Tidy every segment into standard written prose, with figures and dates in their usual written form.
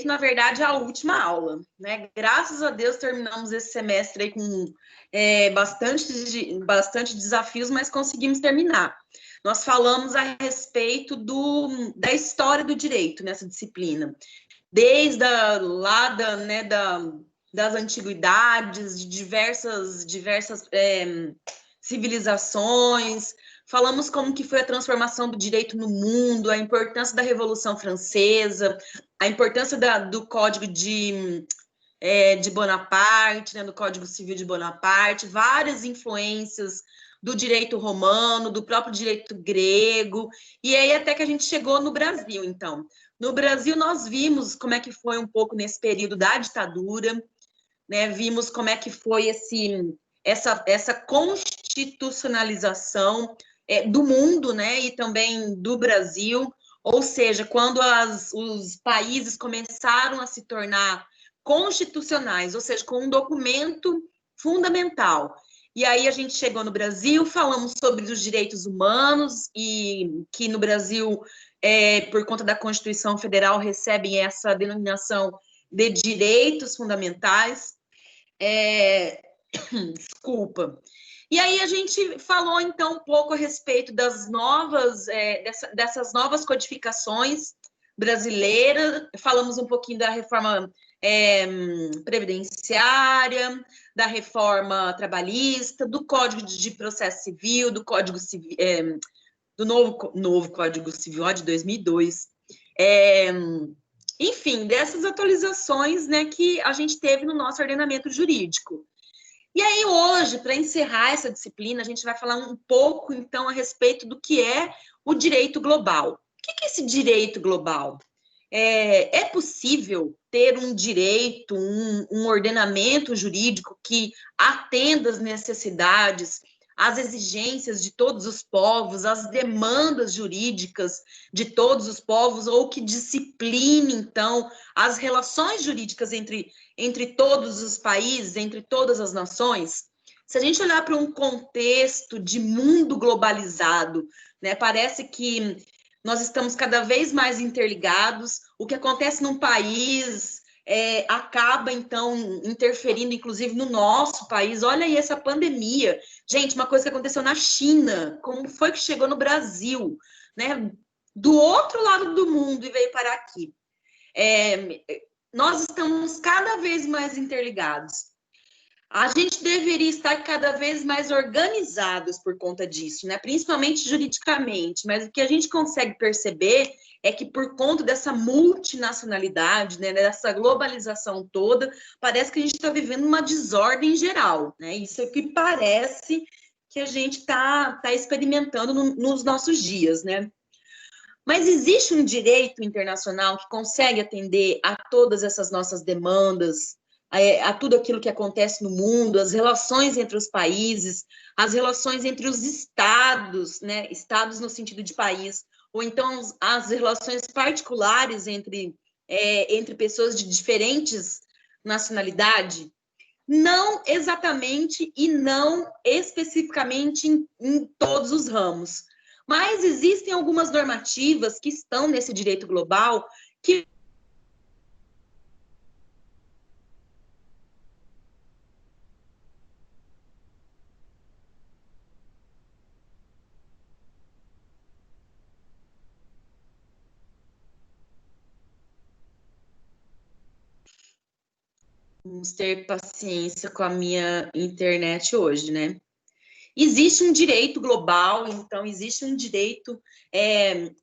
na verdade, a última aula, né? Graças a Deus terminamos esse semestre aí com bastante desafios, mas conseguimos terminar. Nós falamos a respeito da história do direito nessa disciplina, desde das antiguidades, de diversas civilizações. Falamos como que foi a transformação do direito no mundo, a importância da Revolução Francesa, a importância do Código de Bonaparte, né, do Código Civil de Bonaparte, várias influências do direito romano, do próprio direito grego, e aí até que a gente chegou no Brasil, então. No Brasil, nós vimos como é que foi um pouco nesse período da ditadura, né, vimos como é que foi essa constitucionalização do mundo, né, e também do Brasil, ou seja, quando os países começaram a se tornar constitucionais, ou seja, com um documento fundamental. E aí a gente chegou no Brasil, falamos sobre os direitos humanos, e que no Brasil, por conta da Constituição Federal, recebem essa denominação de direitos fundamentais. Desculpa. E aí a gente falou, então, um pouco a respeito dessas novas codificações brasileiras, falamos um pouquinho da reforma previdenciária, da reforma trabalhista, do Código de Processo Civil, do Código Civil, do novo Código Civil de 2002. Enfim, dessas atualizações, né, que a gente teve no nosso ordenamento jurídico. E aí, hoje, para encerrar essa disciplina, a gente vai falar um pouco, então, a respeito do que é o direito global. O que é esse direito global? É possível ter um direito, um ordenamento jurídico que atenda às necessidades, às exigências de todos os povos, às demandas jurídicas de todos os povos, ou que discipline, então, as relações jurídicas entre todos os países, entre todas as nações? Se a gente olhar para um contexto de mundo globalizado, né, parece que nós estamos cada vez mais interligados. O que acontece num país acaba, então, interferindo, inclusive, no nosso país. Olha aí essa pandemia. Gente, uma coisa que aconteceu na China, como foi que chegou no Brasil, né? Do outro lado do mundo e veio parar aqui. Nós estamos cada vez mais interligados. A gente deveria estar cada vez mais organizados por conta disso, né? Principalmente juridicamente, mas o que a gente consegue perceber é que por conta dessa multinacionalidade, né, dessa globalização toda, parece que a gente está vivendo uma desordem geral, né? Isso é o que parece que a gente está experimentando nos nossos dias, né? Mas existe um direito internacional que consegue atender a todas essas nossas demandas, a tudo aquilo que acontece no mundo, as relações entre os países, as relações entre os estados, né? Estados no sentido de país, ou então as relações particulares entre pessoas de diferentes nacionalidades? Não exatamente e não especificamente em todos os ramos. Mas existem algumas normativas que estão nesse direito global que vamos ter paciência com a minha internet hoje, né? Existe um direito global, então existe um direito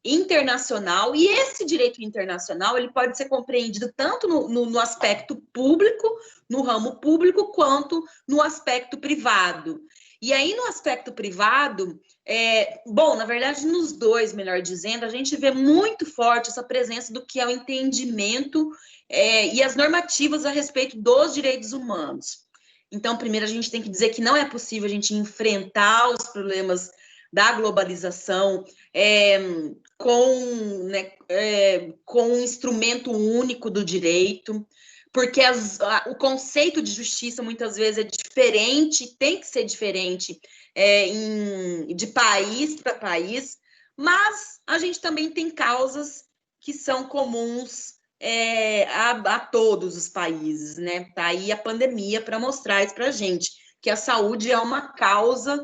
internacional, e esse direito internacional ele pode ser compreendido tanto no aspecto público, no ramo público, quanto no aspecto privado. E aí, no aspecto privado, na verdade, nos dois, melhor dizendo, a gente vê muito forte essa presença do que é o entendimento e as normativas a respeito dos direitos humanos. Então, primeiro, a gente tem que dizer que não é possível a gente enfrentar os problemas da globalização com um instrumento único do direito, porque o conceito de justiça muitas vezes é diferente, tem que ser diferente de país para país, mas a gente também tem causas que são comuns a todos os países, né? Tá aí a pandemia para mostrar isso para a gente, que a saúde é uma causa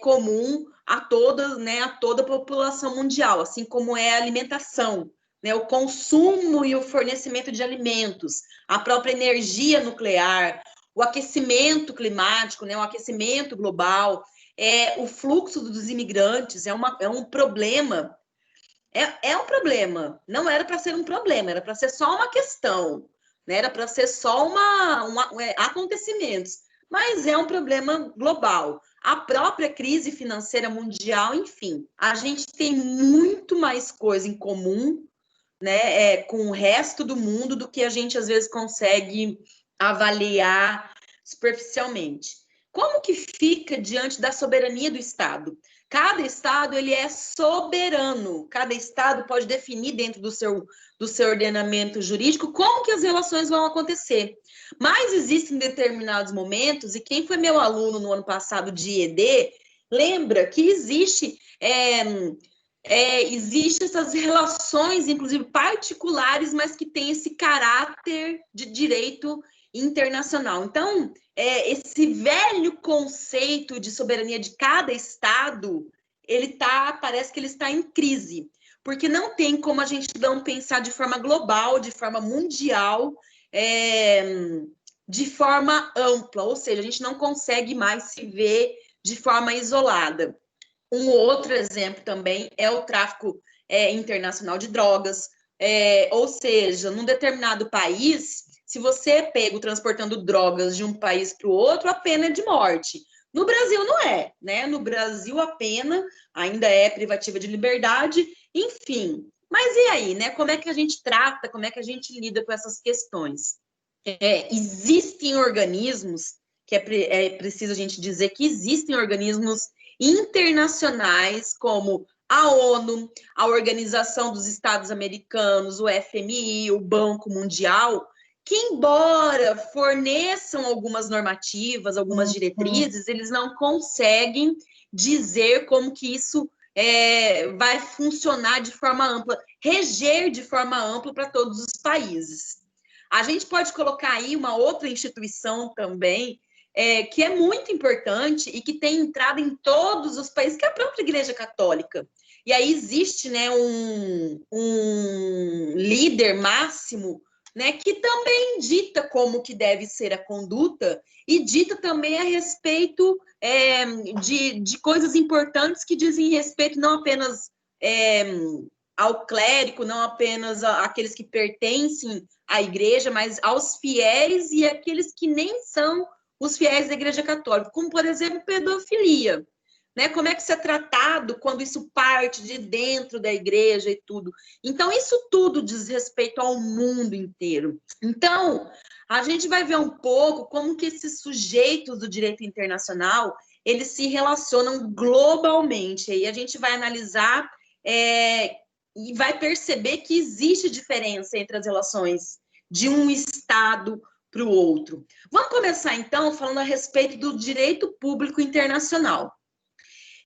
comum a toda, né, a toda a população mundial, assim como é a alimentação, né, o consumo e o fornecimento de alimentos, a própria energia nuclear, o aquecimento climático, né, o aquecimento global, o fluxo dos imigrantes é um problema. É um problema. Não era para ser um problema, era para ser só uma questão, né? Era para ser só acontecimentos. Mas é um problema global. A própria crise financeira mundial, enfim, a gente tem muito mais coisa em comum, né, com o resto do mundo do que a gente às vezes consegue avaliar superficialmente. Como que fica diante da soberania do Estado? Cada Estado ele é soberano, cada Estado pode definir dentro do seu ordenamento jurídico como que as relações vão acontecer. Mas existem determinados momentos, e quem foi meu aluno no ano passado de ED, lembra que existe essas relações, inclusive particulares, mas que tem esse caráter de direito internacional. Então, esse velho conceito de soberania de cada estado, parece que ele está em crise, porque não tem como a gente não pensar de forma global, de forma mundial, de forma ampla, ou seja, a gente não consegue mais se ver de forma isolada. Um outro exemplo também é o tráfico internacional de drogas, ou seja, num determinado país, se você é pego transportando drogas de um país para o outro, a pena é de morte. No Brasil não é, né? No Brasil a pena ainda é privativa de liberdade, enfim. Mas e aí, né? Como é que a gente trata, como é que a gente lida com essas questões? Existem organismos, que é preciso a gente dizer que existem organismos internacionais, como a ONU, a Organização dos Estados Americanos, o FMI, o Banco Mundial, que, embora forneçam algumas normativas, algumas diretrizes, eles não conseguem dizer como que isso vai funcionar de forma ampla, reger de forma ampla para todos os países. A gente pode colocar aí uma outra instituição também, que é muito importante e que tem entrado em todos os países, que é a própria Igreja Católica. E aí existe, né, um líder máximo, né, que também dita como que deve ser a conduta e dita também a respeito de coisas importantes que dizem respeito não apenas ao clérigo, não apenas àqueles que pertencem à igreja, mas aos fiéis e aqueles que nem são os fiéis da Igreja Católica, como, por exemplo, pedofilia. Né? Como é que isso é tratado quando isso parte de dentro da igreja e tudo. Então, isso tudo diz respeito ao mundo inteiro. Então, a gente vai ver um pouco como que esses sujeitos do direito internacional, eles se relacionam globalmente. Aí a gente vai analisar e vai perceber que existe diferença entre as relações de um Estado para o outro. Vamos começar, então, falando a respeito do direito público internacional.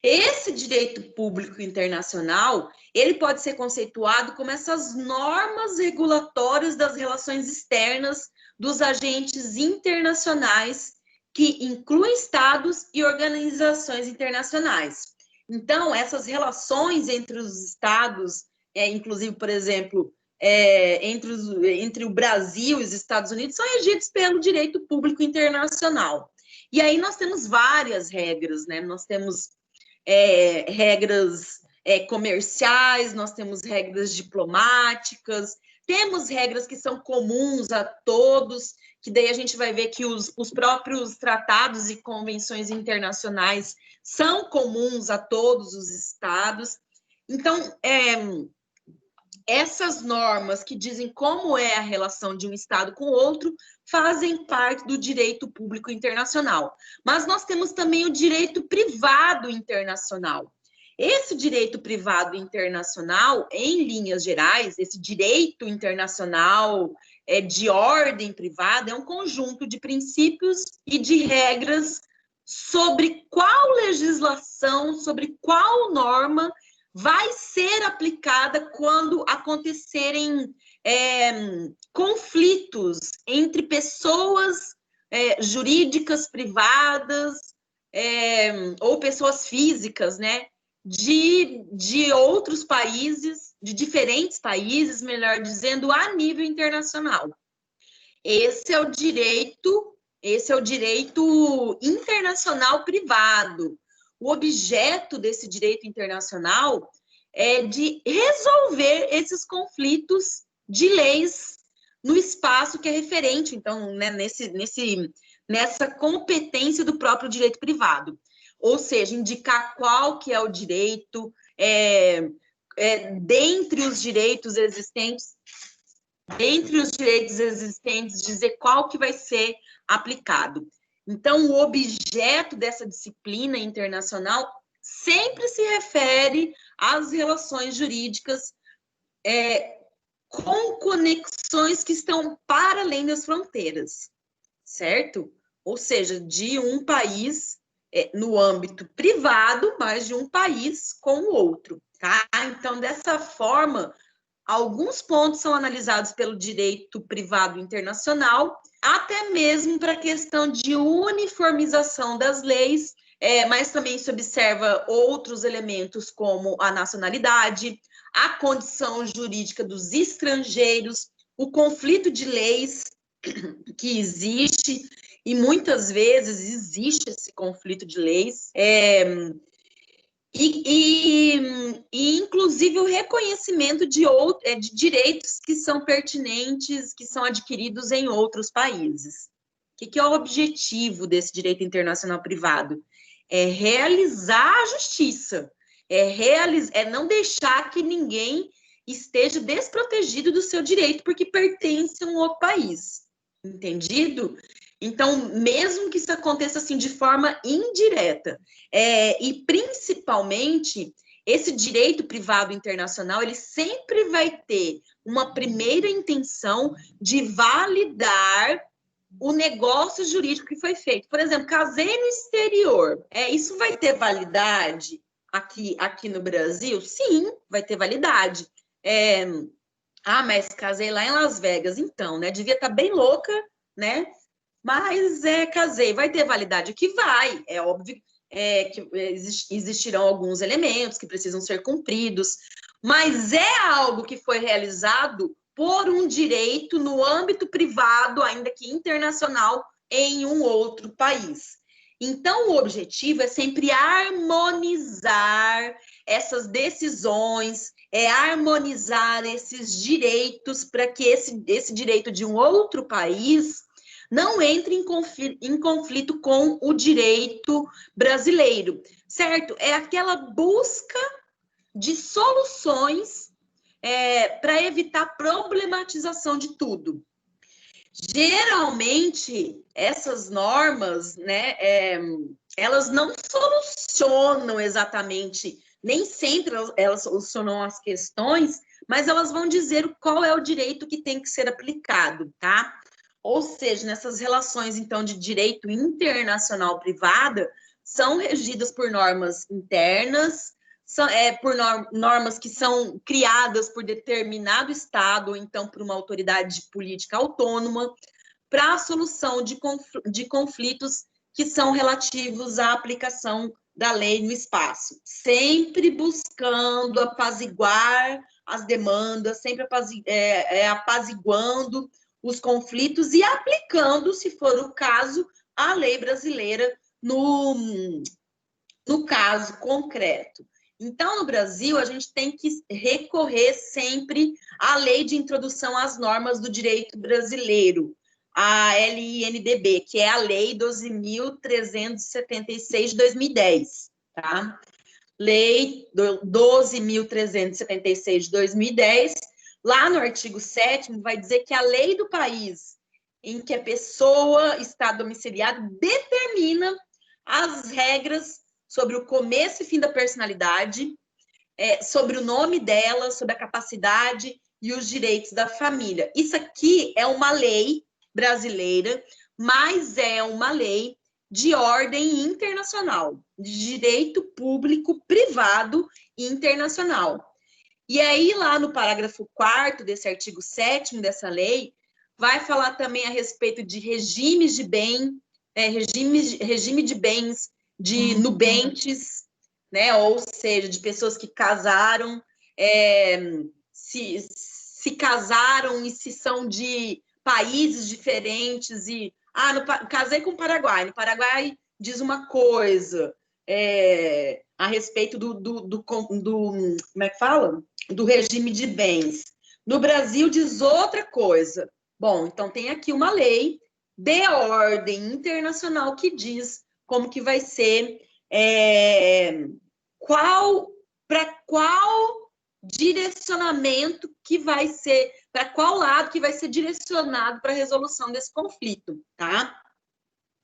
Esse direito público internacional, ele pode ser conceituado como essas normas regulatórias das relações externas dos agentes internacionais, que incluem estados e organizações internacionais. Então, essas relações entre os estados, inclusive, por exemplo, entre o Brasil e os Estados Unidos, são regidos pelo direito público internacional. E aí nós temos várias regras, né? Nós temos regras comerciais, nós temos regras diplomáticas, temos regras que são comuns a todos, que daí a gente vai ver que os próprios tratados e convenções internacionais são comuns a todos os estados. Então, essas normas que dizem como é a relação de um Estado com o outro fazem parte do direito público internacional. Mas nós temos também o direito privado internacional. Esse direito privado internacional, em linhas gerais, esse direito internacional de ordem privada é um conjunto de princípios e de regras sobre qual legislação, sobre qual norma vai ser aplicada quando acontecerem conflitos entre pessoas jurídicas privadas ou pessoas físicas, né, de outros países, de diferentes países, melhor dizendo, a nível internacional. Esse é o direito internacional privado. O objeto desse direito internacional é de resolver esses conflitos de leis no espaço que é referente, então, né, nessa competência do próprio direito privado. Ou seja, indicar qual que é o direito, dentre os direitos existentes, dizer qual que vai ser aplicado. Então, o objeto dessa disciplina internacional sempre se refere às relações jurídicas com conexões que estão para além das fronteiras, certo? Ou seja, de um país no âmbito privado, mas de um país com o outro, tá? Então, dessa forma, alguns pontos são analisados pelo direito privado internacional, até mesmo para a questão de uniformização das leis, mas também se observa outros elementos como a nacionalidade, a condição jurídica dos estrangeiros, o conflito de leis que existe, e muitas vezes existe esse conflito de leis, inclusive, o reconhecimento de direitos que são pertinentes, que são adquiridos em outros países. O que é o objetivo desse direito internacional privado? É realizar a justiça, não deixar que ninguém esteja desprotegido do seu direito porque pertence a um outro país. Entendido? Então, mesmo que isso aconteça assim de forma indireta, e principalmente esse direito privado internacional, ele sempre vai ter uma primeira intenção de validar o negócio jurídico que foi feito. Por exemplo, casei no exterior, isso vai ter validade aqui no Brasil? Sim, vai ter validade. Mas casei lá em Las Vegas, então, né? Devia estar bem louca, né? Mas casei, vai ter validade aqui? Vai, é óbvio que existirão alguns elementos que precisam ser cumpridos, mas é algo que foi realizado por um direito no âmbito privado, ainda que internacional, em um outro país. Então, o objetivo é sempre harmonizar essas decisões, harmonizar esses direitos para que esse direito de um outro país não entre em conflito com o direito brasileiro, certo? É aquela busca de soluções para evitar problematização de tudo. Geralmente, essas normas, né, elas não solucionam exatamente, nem sempre elas solucionam as questões, mas elas vão dizer qual é o direito que tem que ser aplicado, tá? Ou seja, nessas relações, então, de direito internacional privada, são regidas por normas internas, por normas que são criadas por determinado Estado, ou então por uma autoridade política autônoma, para a solução de conflitos que são relativos à aplicação da lei no espaço, sempre buscando apaziguar as demandas, sempre apaziguando os conflitos e aplicando, se for o caso, a lei brasileira no caso concreto. Então, no Brasil, a gente tem que recorrer sempre à lei de introdução às normas do direito brasileiro, a LINDB, que é a Lei 12.376 de 2010, tá? Lei 12.376 de 2010, lá no artigo 7º, vai dizer que a lei do país em que a pessoa está domiciliada determina as regras sobre o começo e fim da personalidade, sobre o nome dela, sobre a capacidade e os direitos da família. Isso aqui é uma lei brasileira, mas é uma lei de ordem internacional, de direito público, privado e internacional. E aí, lá no parágrafo 4º desse artigo 7º dessa lei, vai falar também a respeito de regimes de bem, regime de bens de nubentes, né? Ou seja, de pessoas que casaram, se casaram e se são de países diferentes e casei com o Paraguai. No Paraguai diz uma coisa a respeito do como é que fala? Do regime de bens. No Brasil diz outra coisa. Bom, então tem aqui uma lei de ordem internacional que diz como que vai ser, para qual direcionamento que vai ser, para qual lado que vai ser direcionado para a resolução desse conflito, tá?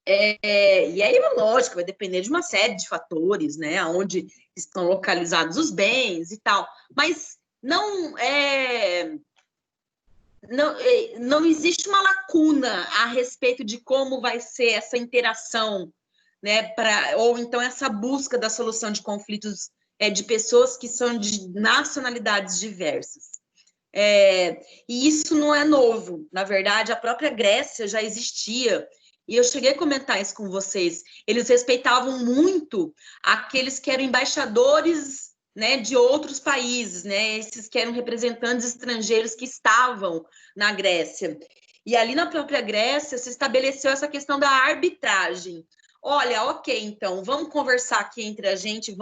E aí, lógico, vai depender de uma série de fatores, né? Onde estão localizados os bens e tal. Mas não existe uma lacuna a respeito de como vai ser essa interação, né? Ou então essa busca da solução de conflitos de pessoas que são de nacionalidades diversas. E isso não é novo. Na verdade, a própria Grécia já existia. E eu cheguei a comentar isso com vocês. Eles respeitavam muito aqueles que eram embaixadores, né, de outros países, né, esses que eram representantes estrangeiros que estavam na Grécia. E ali na própria Grécia se estabeleceu essa questão da arbitragem. Olha, ok, então, vamos conversar aqui entre a gente,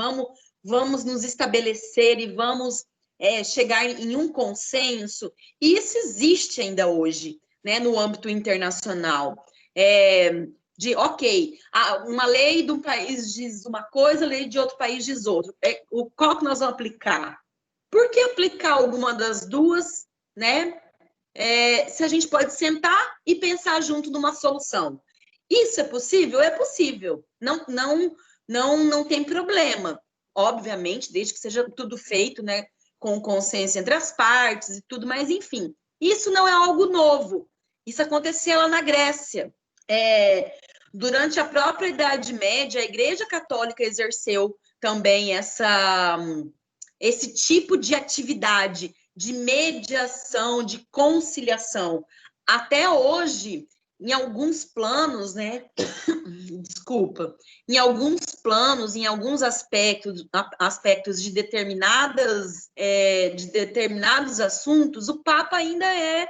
vamos nos estabelecer e vamos chegar em um consenso. E isso existe ainda hoje, né, no âmbito internacional. Uma lei de um país diz uma coisa, a lei de outro país diz outra. Qual que nós vamos aplicar? Por que aplicar alguma das duas, né? Se a gente pode sentar e pensar junto numa solução. Isso é possível? É possível. Não tem problema. Obviamente, desde que seja tudo feito, né, com consenso entre as partes e tudo, mas enfim, isso não é algo novo. Isso acontecia lá na Grécia. Durante a própria Idade Média, a Igreja Católica exerceu também esse tipo de atividade de mediação, de conciliação. Até hoje, em alguns planos, né? Desculpa, em alguns planos, em alguns aspectos de determinados assuntos, o Papa ainda é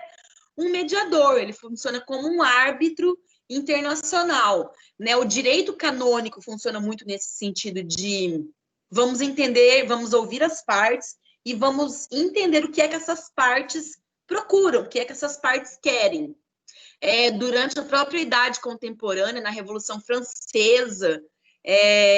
um mediador, ele funciona como um árbitro internacional, né? O direito canônico funciona muito nesse sentido de vamos entender, vamos ouvir as partes e vamos entender o que é que essas partes procuram, o que é que essas partes querem. Durante a própria Idade Contemporânea, na Revolução Francesa,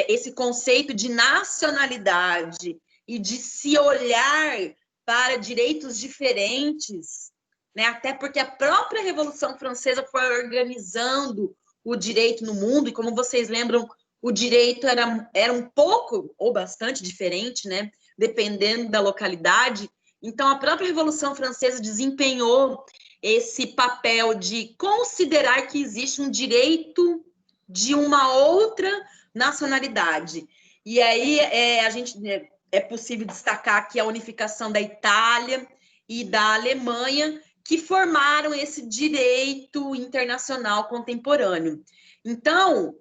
esse conceito de nacionalidade e de se olhar para direitos diferentes, né? Até porque a própria Revolução Francesa foi organizando o direito no mundo, e como vocês lembram, o direito era um pouco ou bastante diferente, né? Dependendo da localidade. Então, a própria Revolução Francesa desempenhou esse papel de considerar que existe um direito de uma outra nacionalidade. E aí é possível destacar aqui a unificação da Itália e da Alemanha, que formaram esse direito internacional contemporâneo. Então,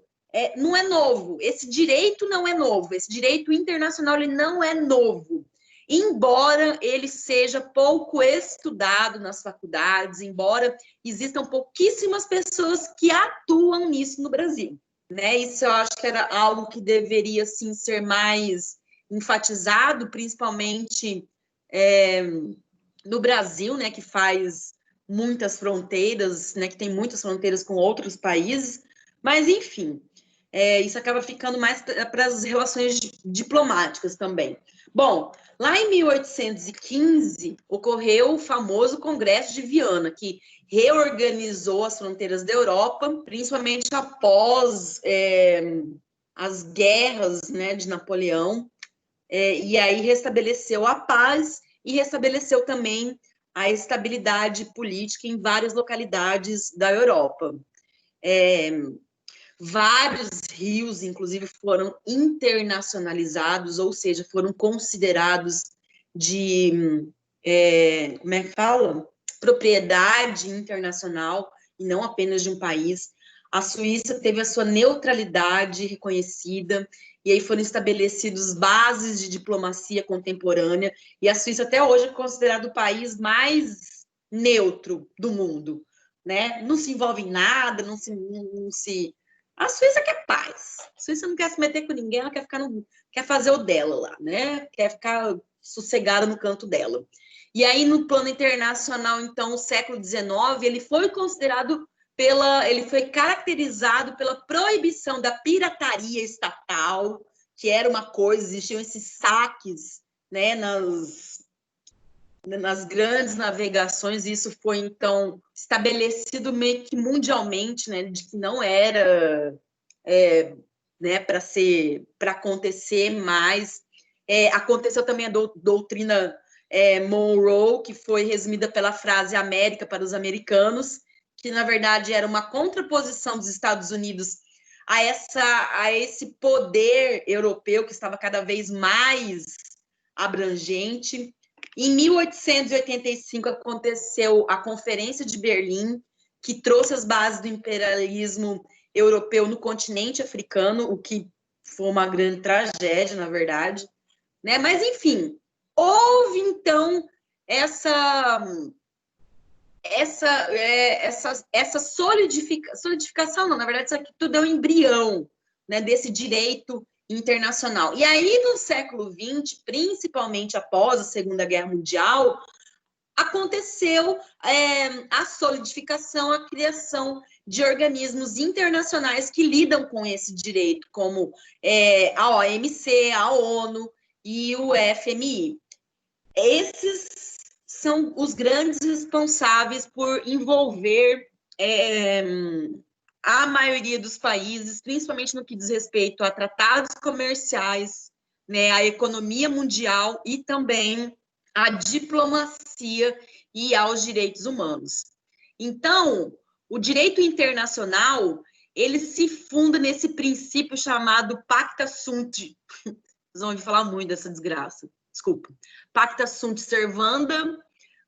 não é novo, esse direito não é novo, esse direito internacional ele não é novo. Embora ele seja pouco estudado nas faculdades, embora existam pouquíssimas pessoas que atuam nisso no Brasil, né? Isso eu acho que era algo que deveria, sim, ser mais enfatizado, principalmente no Brasil, né, que faz muitas fronteiras, né, que tem muitas fronteiras com outros países, mas, enfim, isso acaba ficando mais para as relações diplomáticas também. Bom, lá em 1815, ocorreu o famoso Congresso de Viana, que reorganizou as fronteiras da Europa, principalmente após as guerras, né, de Napoleão, e aí restabeleceu a paz e restabeleceu também a estabilidade política em várias localidades da Europa. Vários rios, inclusive, foram internacionalizados, ou seja, foram considerados de, como é que fala? Propriedade internacional, e não apenas de um país. A Suíça teve a sua neutralidade reconhecida, e aí foram estabelecidas bases de diplomacia contemporânea, e a Suíça até hoje é considerado o país mais neutro do mundo, né? Não se envolve em nada, não se... A Suíça quer paz. A Suíça não quer se meter com ninguém, ela quer fazer o dela lá, né? Quer ficar sossegada no canto dela. E aí, no plano internacional, então, o século XIX, ele foi considerado ele foi caracterizado pela proibição da pirataria estatal, que era uma coisa, existiam esses saques, né, nas grandes navegações, e isso foi, então, estabelecido meio que mundialmente, né, de que não era né, para acontecer mais. Aconteceu também a doutrina Monroe, que foi resumida pela frase América para os americanos, que, na verdade, era uma contraposição dos Estados Unidos a esse poder europeu que estava cada vez mais abrangente. Em 1885 aconteceu a Conferência de Berlim, que trouxe as bases do imperialismo europeu no continente africano, o que foi uma grande tragédia, na verdade, né? Mas, enfim, houve, então, essa solidificação, não, na verdade, isso aqui tudo é um embrião, né, desse direito internacional. E aí, no século XX, principalmente após a Segunda Guerra Mundial, aconteceu a solidificação, a criação de organismos internacionais que lidam com esse direito, como a OMC, a ONU e o FMI. Esses são os grandes responsáveis por envolver a maioria dos países, principalmente no que diz respeito a tratados comerciais, né, a economia mundial e também à diplomacia e aos direitos humanos. Então, o direito internacional, ele se funda nesse princípio chamado Pacta Sunt. Vocês vão ouvir falar muito dessa desgraça. Desculpa. Pacta Sunt Servanda,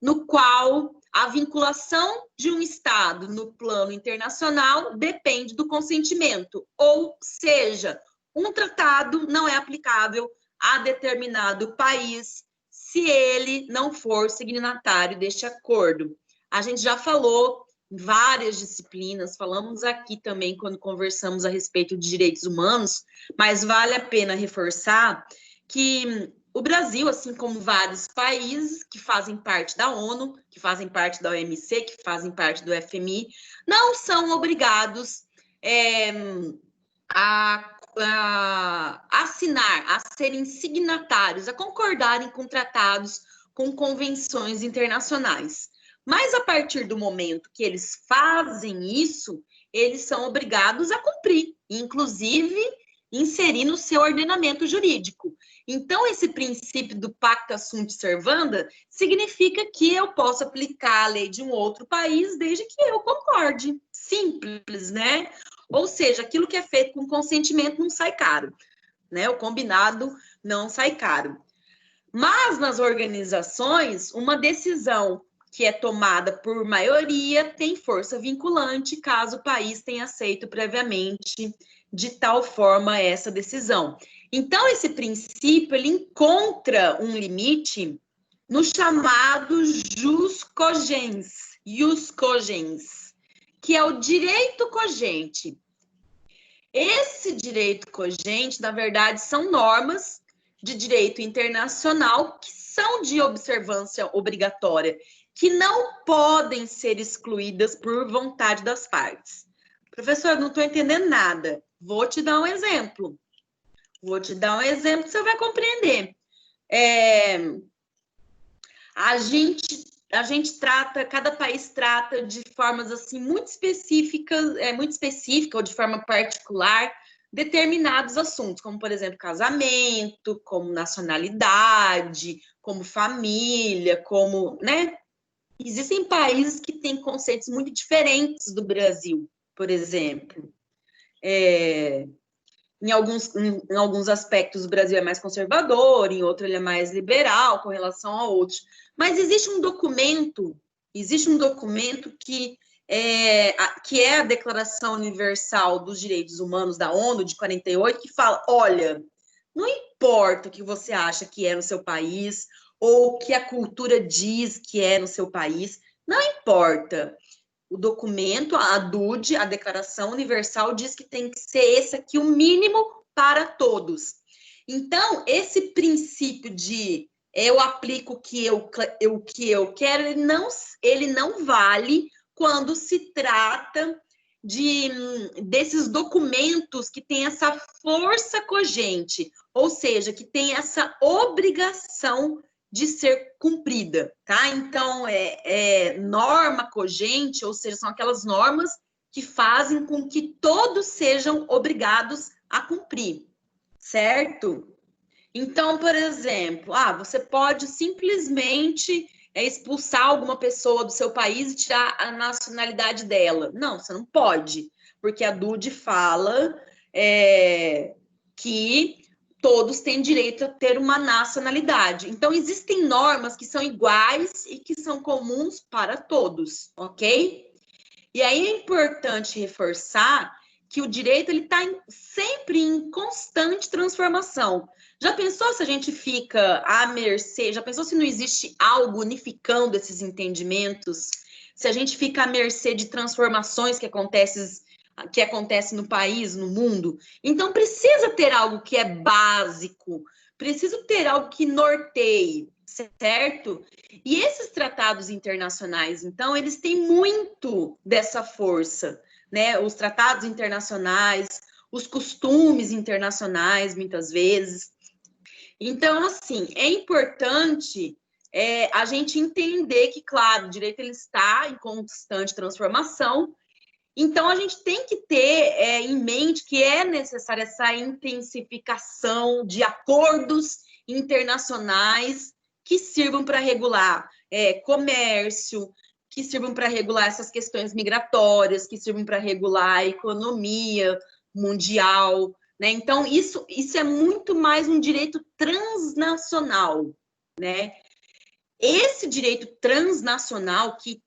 no qual a vinculação de um Estado no plano internacional depende do consentimento, ou seja, um tratado não é aplicável a determinado país se ele não for signatário deste acordo. A gente já falou em várias disciplinas, falamos aqui também quando conversamos a respeito de direitos humanos, mas vale a pena reforçar que o Brasil, assim como vários países que fazem parte da ONU, que fazem parte da OMC, que fazem parte do FMI, não são obrigados a assinar, a serem signatários, a concordarem com tratados, com convenções internacionais. Mas a partir do momento que eles fazem isso, eles são obrigados a cumprir, inclusive inserir no seu ordenamento jurídico. Então, esse princípio do Pacta Sunt Servanda significa que eu posso aplicar a lei de um outro país desde que eu concorde. Simples, né? Ou seja, aquilo que é feito com consentimento não sai caro, né? O combinado não sai caro. Mas nas organizações, uma decisão que é tomada por maioria tem força vinculante caso o país tenha aceito previamente de tal forma essa decisão. Então, esse princípio, ele encontra um limite no chamado jus cogens, que é o direito cogente. Esse direito cogente, na verdade, são normas de direito internacional que são de observância obrigatória, que não podem ser excluídas por vontade das partes. Professor, não estou entendendo nada. Vou te dar um exemplo. Que você vai compreender. A gente trata, cada país trata de formas assim muito específica ou de forma particular determinados assuntos, como por exemplo casamento, como nacionalidade, como família, como, né? Existem países que têm conceitos muito diferentes do Brasil, por exemplo. Em alguns aspectos, o Brasil é mais conservador, em outro, ele é mais liberal com relação a outros. Mas existe um documento que é a Declaração Universal dos Direitos Humanos da ONU, de 48, que fala, olha, não importa o que você acha que é no seu país, ou o que a cultura diz que é no seu país, não importa. O documento, a DUD, a Declaração Universal, diz que tem que ser esse aqui o mínimo para todos. Então, esse princípio de eu aplico o que eu quero, ele não vale quando se trata desses documentos que têm essa força cogente, ou seja, que tem essa obrigação de ser cumprida, tá? Então, norma cogente, ou seja, são aquelas normas que fazem com que todos sejam obrigados a cumprir, certo? Então, por exemplo, você pode simplesmente expulsar alguma pessoa do seu país e tirar a nacionalidade dela. Não, você não pode, porque a DUD fala que todos têm direito a ter uma nacionalidade. Então, existem normas que são iguais e que são comuns para todos, ok? E aí é importante reforçar que o direito ele está sempre em constante transformação. Já pensou se a gente fica à mercê? Já pensou se não existe algo unificando esses entendimentos? Se a gente fica à mercê de transformações que acontecem no país, no mundo? Então, precisa ter algo que é básico, precisa ter algo que norteie, certo? E esses tratados internacionais, então, eles têm muito dessa força, né? Os tratados internacionais, os costumes internacionais, muitas vezes. Então, assim, é importante a gente entender que, claro, o direito ele está em constante transformação. Então, a gente tem que ter em mente que é necessária essa intensificação de acordos internacionais que sirvam para regular comércio, que sirvam para regular essas questões migratórias, que sirvam para regular a economia mundial, né? Então, isso é muito mais um direito transnacional, né? Esse direito transnacional que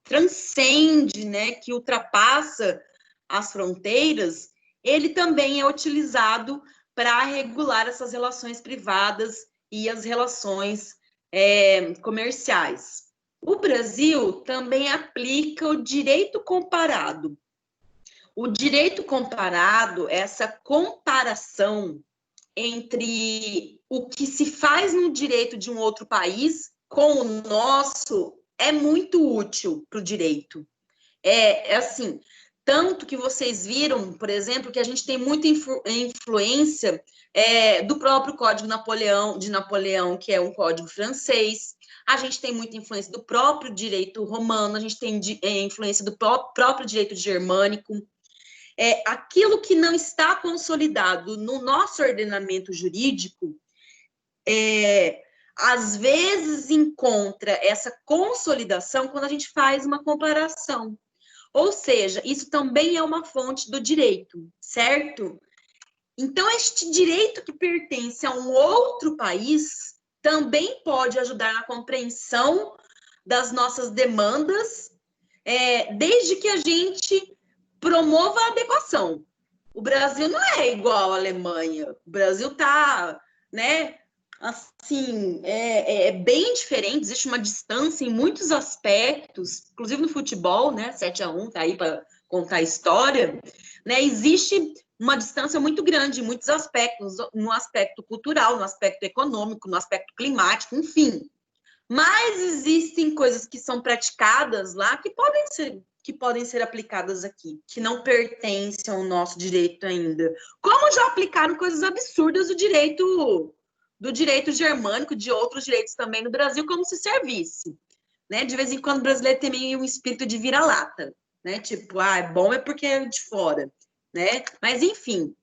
transcende, né, que ultrapassa as fronteiras, ele também é utilizado para regular essas relações privadas e as relações comerciais. O Brasil também aplica o direito comparado. O direito comparado, essa comparação entre o que se faz no direito de um outro país com o nosso, é muito útil para o direito. Assim, tanto que vocês viram, por exemplo, que a gente tem muita influência do próprio Código de Napoleão, que é um código francês. A gente tem muita influência do próprio direito romano, a gente tem influência do próprio direito germânico. Aquilo que não está consolidado no nosso ordenamento jurídico, às vezes encontra essa consolidação quando a gente faz uma comparação. Ou seja, isso também é uma fonte do direito, certo? Então, este direito que pertence a um outro país também pode ajudar na compreensão das nossas demandas, desde que a gente promova a adequação. O Brasil não é igual à Alemanha. O Brasil está, né, assim, bem diferente, existe uma distância em muitos aspectos, inclusive no futebol, né, 7-1, tá aí para contar a história, né, existe uma distância muito grande em muitos aspectos, no aspecto cultural, no aspecto econômico, no aspecto climático, enfim. Mas existem coisas que são praticadas lá que podem ser aplicadas aqui, que não pertencem ao nosso direito ainda. Como já aplicaram coisas absurdas do direito germânico, de outros direitos também no Brasil, como se servisse. Né? De vez em quando o brasileiro tem meio um espírito de vira-lata, né? Tipo, é bom porque é de fora, né? Mas, enfim.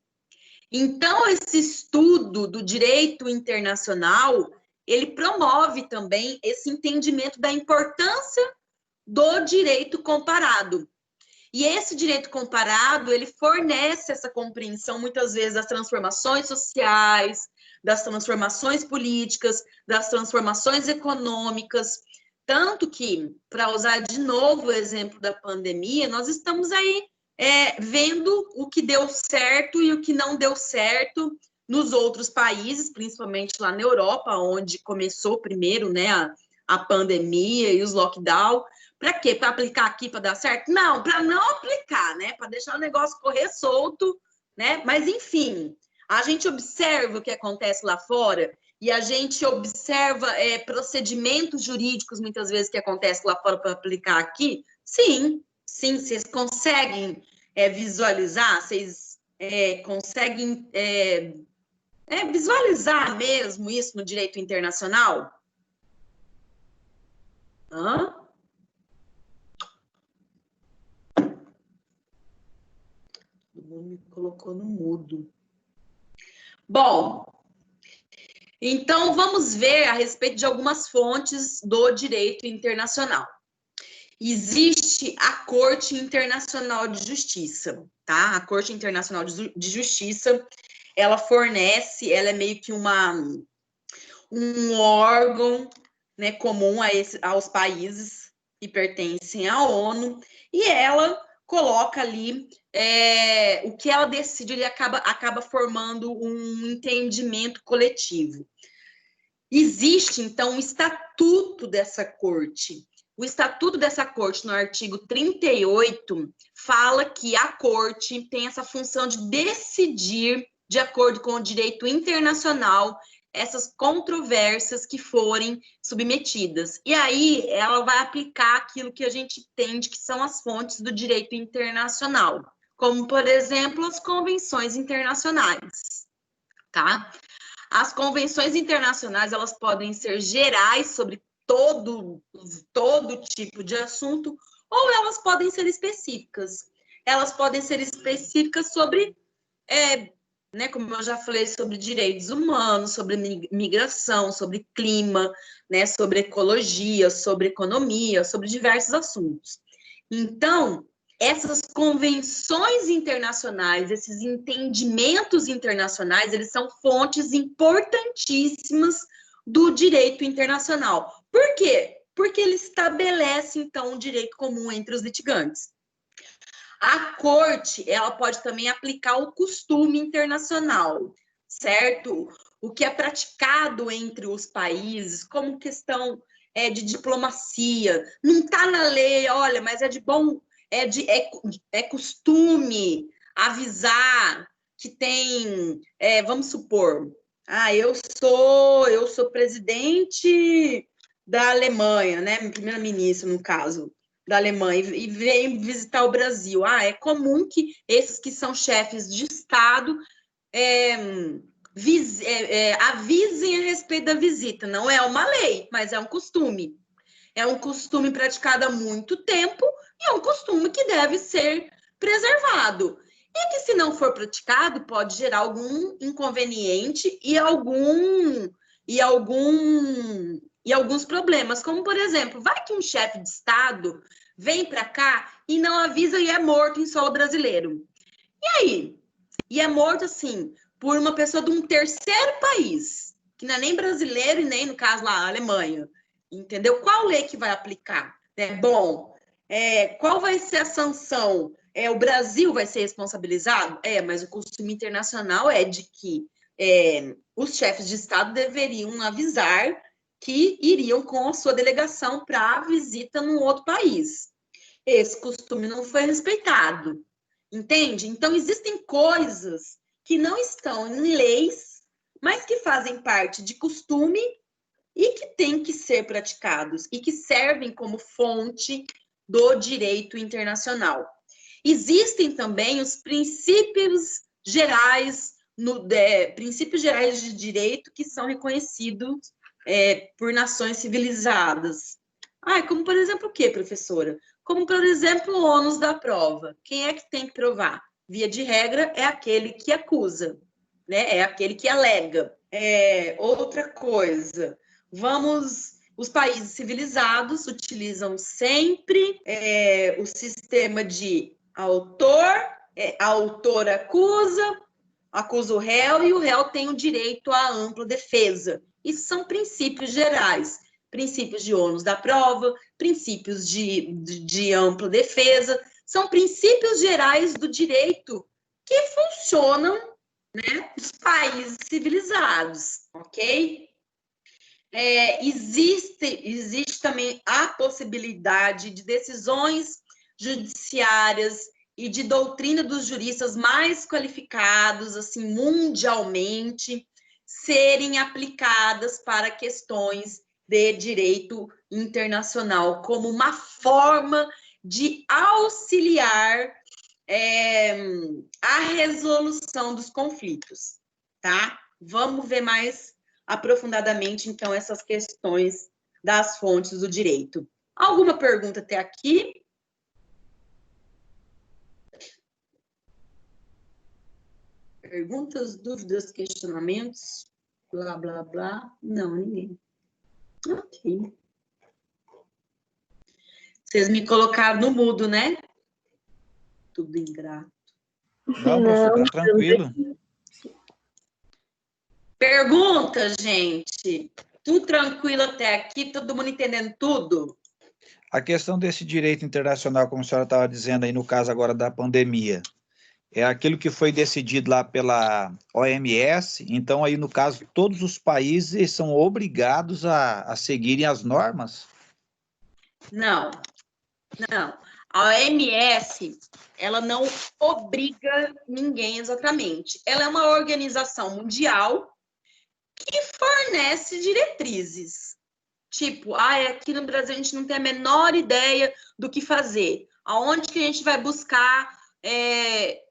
Então, esse estudo do direito internacional, ele promove também esse entendimento da importância do direito comparado. E esse direito comparado, ele fornece essa compreensão, muitas vezes, das transformações sociais, das transformações políticas, das transformações econômicas. Tanto que, para usar de novo o exemplo da pandemia, nós estamos aí vendo o que deu certo e o que não deu certo nos outros países, principalmente lá na Europa, onde começou primeiro, né, a pandemia e os lockdowns. Para quê? Para aplicar aqui para dar certo? Não, para não aplicar, né? Para deixar o negócio correr solto, né? Mas, enfim, a gente observa o que acontece lá fora e a gente observa procedimentos jurídicos, muitas vezes, que acontecem lá fora para aplicar aqui. Sim, sim, vocês conseguem visualizar, vocês conseguem visualizar mesmo isso no direito internacional? Hã? Todo mundo me colocou no mudo. Bom, então vamos ver a respeito de algumas fontes do direito internacional. Existe a Corte Internacional de Justiça, tá? A Corte Internacional de Justiça, ela fornece, ela é meio que um órgão, né, comum aos países que pertencem à ONU, e ela coloca ali o que ela decide, ele acaba formando um entendimento coletivo. Existe, então, um estatuto dessa corte. O estatuto dessa corte, no artigo 38, fala que a corte tem essa função de decidir, de acordo com o direito internacional, essas controvérsias que forem submetidas. E aí, ela vai aplicar aquilo que a gente entende que são as fontes do direito internacional, como, por exemplo, as convenções internacionais, tá? As convenções internacionais, elas podem ser gerais sobre todo tipo de assunto, ou elas podem ser específicas. Elas podem ser específicas sobre, né, como eu já falei, sobre direitos humanos, sobre migração, sobre clima, né, sobre ecologia, sobre economia, sobre diversos assuntos. Então, essas convenções internacionais, esses entendimentos internacionais, eles são fontes importantíssimas do direito internacional. Por quê? Porque ele estabelece, então, um direito comum entre os litigantes. A corte, ela pode também aplicar o costume internacional, certo? O que é praticado entre os países, como questão de diplomacia. Não está na lei, olha, mas é de bom, é costume avisar que tem, vamos supor, eu sou presidente da Alemanha, né? Primeira-ministra, no caso da Alemanha, e vem visitar o Brasil. É comum que esses que são chefes de Estado avisem a respeito da visita. Não é uma lei, mas é um costume. É um costume praticado há muito tempo e é um costume que deve ser preservado. E que, se não for praticado, pode gerar algum inconveniente e alguns problemas, como, por exemplo, vai que um chefe de Estado vem para cá e não avisa e é morto em solo brasileiro. E aí? E é morto, assim, por uma pessoa de um terceiro país, que não é nem brasileiro e nem, no caso lá, a Alemanha. Entendeu? Qual lei que vai aplicar? Bom, qual vai ser a sanção? O Brasil vai ser responsabilizado? Mas o costume internacional é de que os chefes de Estado deveriam avisar que iriam com a sua delegação para a visita num outro país. Esse costume não foi respeitado, entende? Então, existem coisas que não estão em leis, mas que fazem parte de costume e que têm que ser praticados e que servem como fonte do direito internacional. Existem também os princípios gerais de direito que são reconhecidos por nações civilizadas. Como, por exemplo, o quê, professora? Como, por exemplo, o ônus da prova. Quem é que tem que provar? Via de regra, é aquele que acusa, né? É aquele que alega. Outra coisa, os países civilizados utilizam sempre o sistema de autor acusa o réu e o réu tem o direito à ampla defesa. Isso são princípios gerais, princípios de ônus da prova, princípios de ampla defesa, são princípios gerais do direito que funcionam, né, nos países civilizados, ok? Existe também a possibilidade de decisões judiciárias e de doutrina dos juristas mais qualificados, assim, mundialmente, serem aplicadas para questões de direito internacional, como uma forma de auxiliar a resolução dos conflitos, tá? Vamos ver mais aprofundadamente, então, essas questões das fontes do direito. Alguma pergunta até aqui? Perguntas, dúvidas, questionamentos? Blá, blá, blá. Não, ninguém. Ok. Vocês me colocaram no mudo, né? Tudo ingrato. Não, professor, tá tranquilo. Pergunta, gente. Tudo tranquilo até aqui? Todo mundo entendendo tudo? A questão desse direito internacional, como a senhora estava dizendo aí no caso agora da pandemia, é aquilo que foi decidido lá pela OMS, então aí no caso todos os países são obrigados a seguirem as normas? Não. A OMS, ela não obriga ninguém exatamente. Ela é uma organização mundial que fornece diretrizes. Tipo, aqui no Brasil a gente não tem a menor ideia do que fazer. Aonde que a gente vai buscar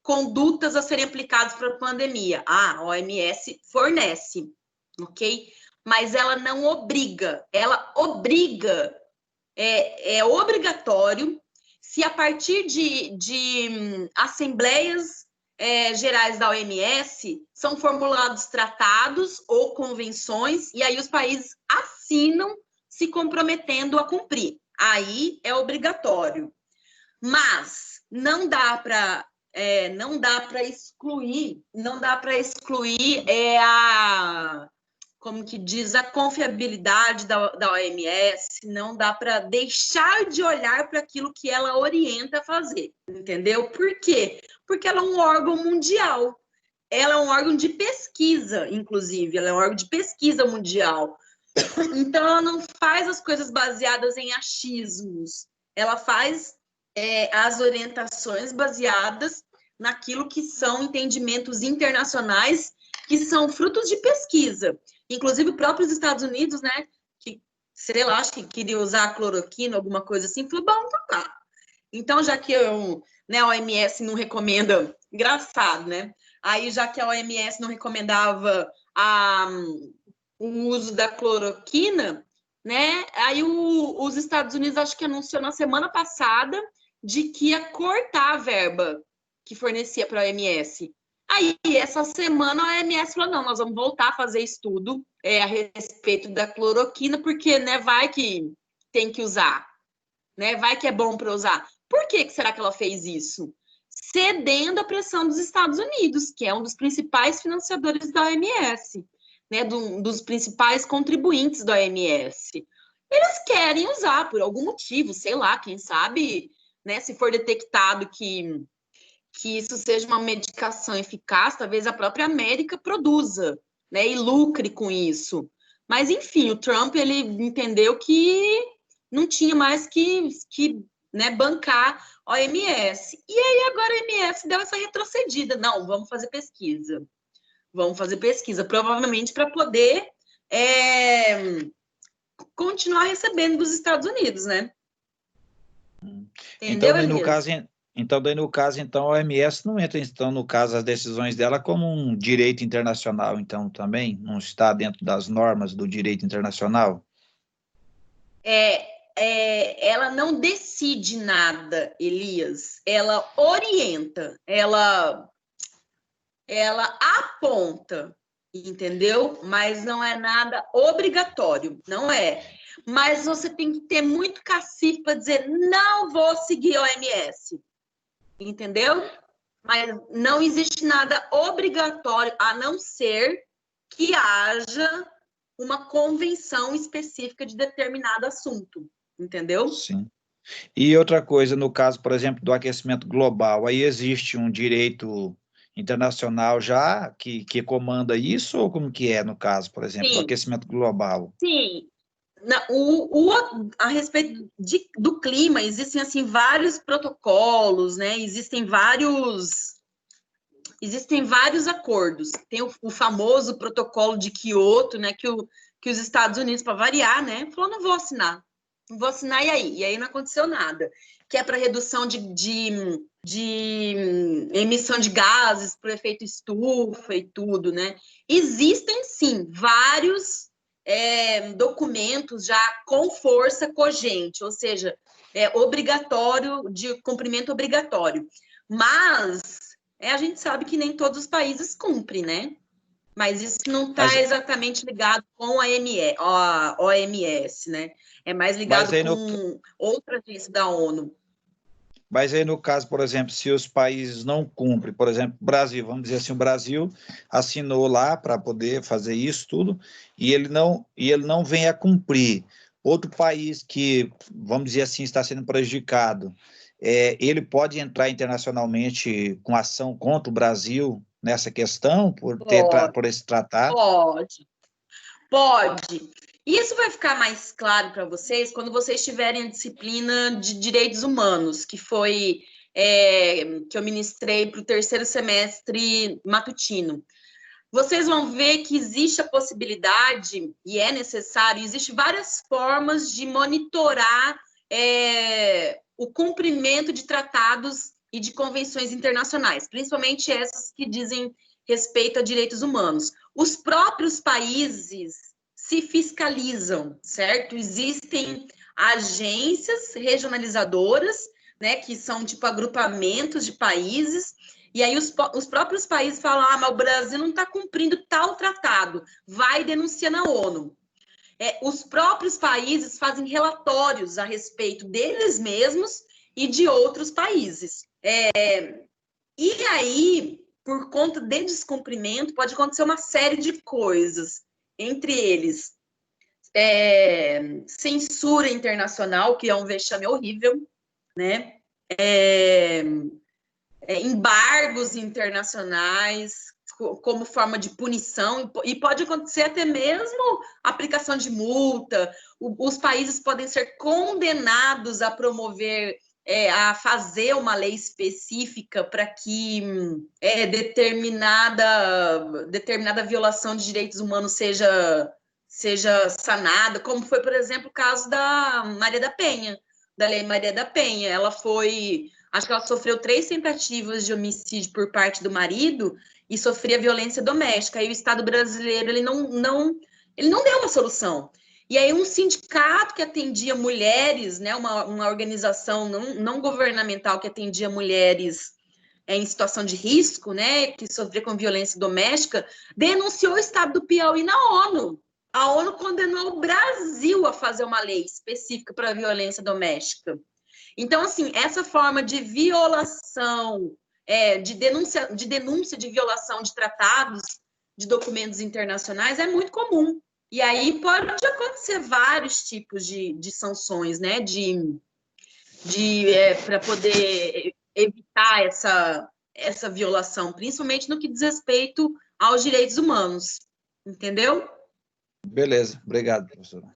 condutas a serem aplicadas para a pandemia? A OMS fornece, ok? Mas ela não obriga. Ela obriga, é obrigatório, se a partir de assembleias gerais da OMS são formulados tratados ou convenções, e aí os países assinam se comprometendo a cumprir. Aí é obrigatório. Mas não dá para excluir, como que diz, a confiabilidade da OMS, não dá para deixar de olhar para aquilo que ela orienta a fazer, entendeu? Por quê? Porque ela é um órgão mundial, ela é um órgão de pesquisa, inclusive, ela é um órgão de pesquisa mundial. Então, ela não faz as coisas baseadas em achismos, ela faz as orientações baseadas naquilo que são entendimentos internacionais que são frutos de pesquisa. Inclusive, os próprios Estados Unidos, né, que, sei lá, acho que queria usar cloroquina, alguma coisa assim, falou, bom, então tá. Então, já que a OMS não recomenda, engraçado, né? Aí, já que a OMS não recomendava o uso da cloroquina, né? Aí os Estados Unidos, acho que anunciou na semana passada de que ia cortar a verba que fornecia para a OMS. Aí, essa semana, a OMS falou, não, nós vamos voltar a fazer estudo a respeito da cloroquina, porque, né, vai que tem que usar, né? Vai que é bom para usar. Por que será que ela fez isso? Cedendo à pressão dos Estados Unidos, que é um dos principais financiadores da OMS, né, dos principais contribuintes da OMS. Eles querem usar por algum motivo, sei lá, quem sabe, né, se for detectado que isso seja uma medicação eficaz, talvez a própria América produza, né, e lucre com isso. Mas, enfim, o Trump, ele entendeu que não tinha mais que né, bancar a OMS. E aí, agora a OMS deu essa retrocedida. Não, vamos fazer pesquisa. Provavelmente para poder continuar recebendo dos Estados Unidos, né? Entendeu, Então, daí no caso, a OMS não entra, então, no caso, as decisões dela como um direito internacional, então, também? Não está dentro das normas do direito internacional? Ela não decide nada, Elias. Ela orienta, ela aponta, entendeu? Mas não é nada obrigatório, não é. Mas você tem que ter muito cacife para dizer, não vou seguir a OMS. entendeu? Mas não existe nada obrigatório, a não ser que haja uma convenção específica de determinado assunto, entendeu? Sim. E outra coisa, no caso, por exemplo, do aquecimento global, aí existe um direito internacional já que comanda isso, ou como que é no caso, por exemplo, do Sim, aquecimento global? sim. A respeito do clima, existem assim vários protocolos, né? Existem vários acordos. Tem o famoso protocolo de Kyoto, né? Que os Estados Unidos, para variar, né? Falou, não vou assinar. Não vou assinar, e aí? E aí não aconteceu nada. Que é para redução de emissão de gases por efeito estufa e tudo, né? Existem, sim, vários documentos já com força cogente, ou seja, obrigatório, de cumprimento obrigatório. Mas a gente sabe que nem todos os países cumprem, né? Mas isso não está Mas, exatamente ligado com a OMS, né? É mais mas ligado aí no, com outra agência da ONU. Mas aí, no caso, por exemplo, se os países não cumprem, por exemplo, o Brasil, vamos dizer assim, o Brasil assinou lá para poder fazer isso tudo, e ele não vem a cumprir. Outro país que, vamos dizer assim, está sendo prejudicado, ele pode entrar internacionalmente com ação contra o Brasil nessa questão, Pode, por esse tratado? pode. Pode. E isso vai ficar mais claro para vocês quando vocês tiverem a disciplina de direitos humanos, que eu ministrei para o terceiro semestre matutino. Vocês vão ver que existe a possibilidade, e é necessário, existem várias formas de monitorar o cumprimento de tratados e de convenções internacionais, principalmente essas que dizem respeito a direitos humanos. Os próprios países se fiscalizam, certo? Existem agências regionalizadoras, né, que são tipo agrupamentos de países, e aí os próprios países falam, mas o Brasil não está cumprindo tal tratado, vai denunciar na ONU. Os próprios países fazem relatórios a respeito deles mesmos e de outros países. E aí, por conta de descumprimento, pode acontecer uma série de coisas. Entre eles, censura internacional, que é um vexame horrível, né? Embargos internacionais como forma de punição, e pode acontecer até mesmo aplicação de multa. Os países podem ser condenados a promover, a fazer uma lei específica para que determinada violação de direitos humanos seja sanada, como foi, por exemplo, o caso da Maria da Penha, da Lei Maria da Penha. Acho que ela sofreu 3 tentativas de homicídio por parte do marido e sofria violência doméstica. Aí o Estado brasileiro ele não deu uma solução. E aí um sindicato que atendia mulheres, né, uma organização não governamental que atendia mulheres em situação de risco, né, que sofria com violência doméstica, denunciou o Estado do Piauí na ONU. A ONU condenou o Brasil a fazer uma lei específica para a violência doméstica. Então, assim, essa forma de violação, de denúncia de violação de tratados, de documentos internacionais, é muito comum. E aí pode acontecer vários tipos de sanções, né? Para poder evitar essa violação, principalmente no que diz respeito aos direitos humanos. Entendeu? Beleza, obrigado, professora.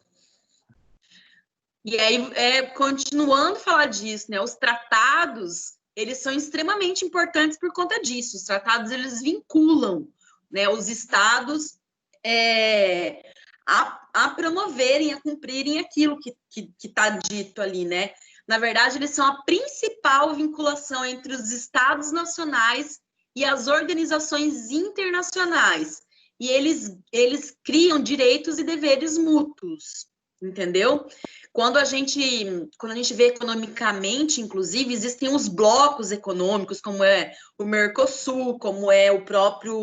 E aí, continuando a falar disso, né? Os tratados, eles são extremamente importantes por conta disso. Os tratados, eles vinculam, né, os estados a promoverem, a cumprirem aquilo que está dito ali, né? Na verdade, eles são a principal vinculação entre os estados nacionais e as organizações internacionais. E eles criam direitos e deveres mútuos, entendeu? Quando a gente vê economicamente, inclusive, existem os blocos econômicos, como é o Mercosul, como é a própria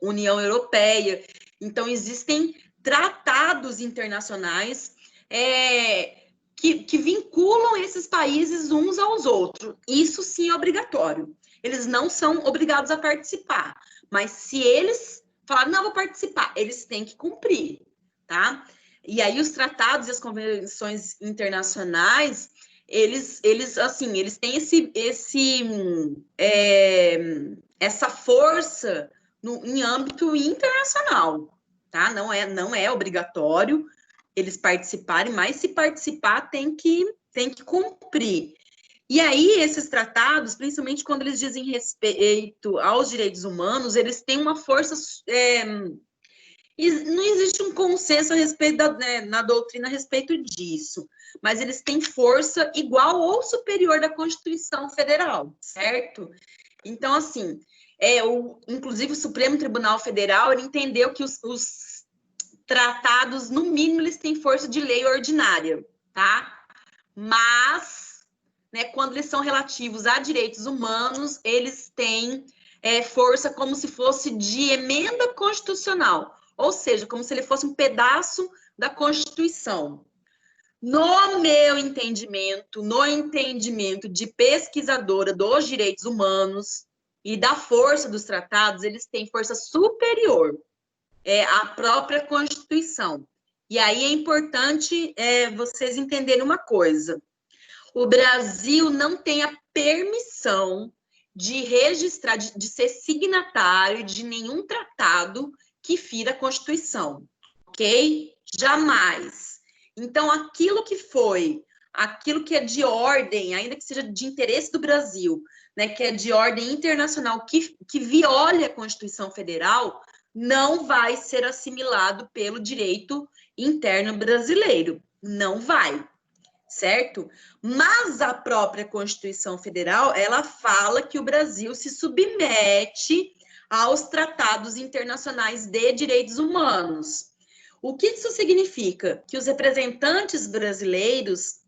União Europeia. Então, existem tratados internacionais que vinculam esses países uns aos outros. Isso sim é obrigatório. Eles não são obrigados a participar, mas se eles falarem, não, vou participar, eles têm que cumprir, tá? E aí os tratados e as convenções internacionais, eles têm essa força em âmbito internacional, tá? Não é obrigatório eles participarem, mas se participar tem que cumprir. E aí, esses tratados, principalmente quando eles dizem respeito aos direitos humanos, eles têm uma força... não existe um consenso a respeito na doutrina a respeito disso, mas eles têm força igual ou superior da Constituição Federal, certo? Então, assim, inclusive o Supremo Tribunal Federal, ele entendeu que os tratados, no mínimo, eles têm força de lei ordinária, tá? Mas, né, quando eles são relativos a direitos humanos, eles têm força como se fosse de emenda constitucional, ou seja, como se ele fosse um pedaço da Constituição. No meu entendimento, no entendimento de pesquisadora dos direitos humanos e da força dos tratados, eles têm força superior à própria Constituição. E aí é importante vocês entenderem uma coisa. O Brasil não tem a permissão de registrar, de ser signatário de nenhum tratado que fira a Constituição, ok? Jamais. Então, aquilo que é de ordem, ainda que seja de interesse do Brasil, né, que é de ordem internacional, que viole a Constituição Federal, não vai ser assimilado pelo direito interno brasileiro. Não vai, certo? Mas a própria Constituição Federal, ela fala que o Brasil se submete aos tratados internacionais de direitos humanos. O que isso significa? Que os representantes brasileiros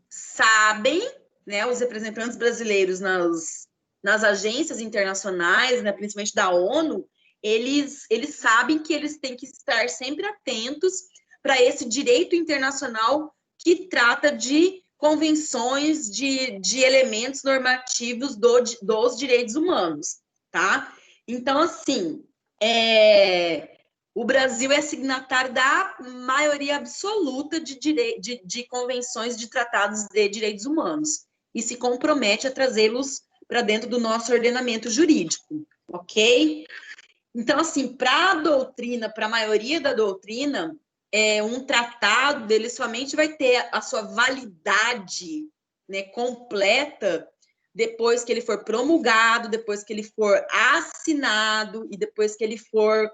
sabem, né, os representantes brasileiros nas agências internacionais, né, principalmente da ONU, eles sabem que eles têm que estar sempre atentos para esse direito internacional que trata de convenções, de elementos normativos dos direitos humanos, tá? Então, assim, o Brasil é signatário da maioria absoluta de convenções, de tratados de direitos humanos, e se compromete a trazê-los para dentro do nosso ordenamento jurídico, ok? Então, assim, para a doutrina, para a maioria da doutrina, um tratado dele somente vai ter a sua validade, né, completa depois que ele for promulgado, depois que ele for assinado e depois que ele for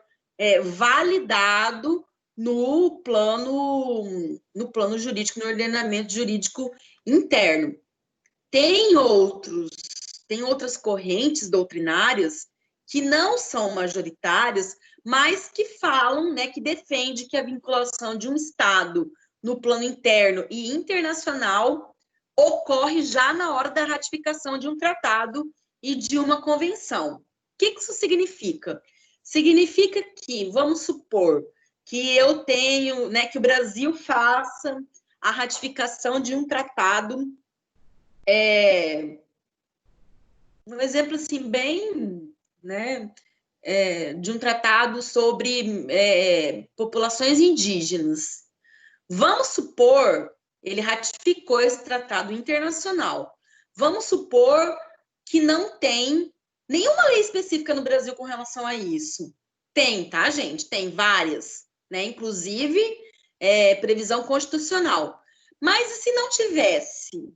validado no plano jurídico, no ordenamento jurídico interno. Tem outras correntes doutrinárias que não são majoritárias, mas que falam, né, que defende que a vinculação de um Estado no plano interno e internacional ocorre já na hora da ratificação de um tratado e de uma convenção. O que isso significa? Significa que, vamos supor, que eu tenho, né, que o Brasil faça a ratificação de um tratado, um exemplo assim bem, né, de um tratado sobre populações indígenas. Vamos supor, ele ratificou esse tratado internacional. Vamos supor que não tem nenhuma lei específica no Brasil com relação a isso. Tem, tá, gente? Tem várias, né? Inclusive previsão constitucional. Mas e se não tivesse?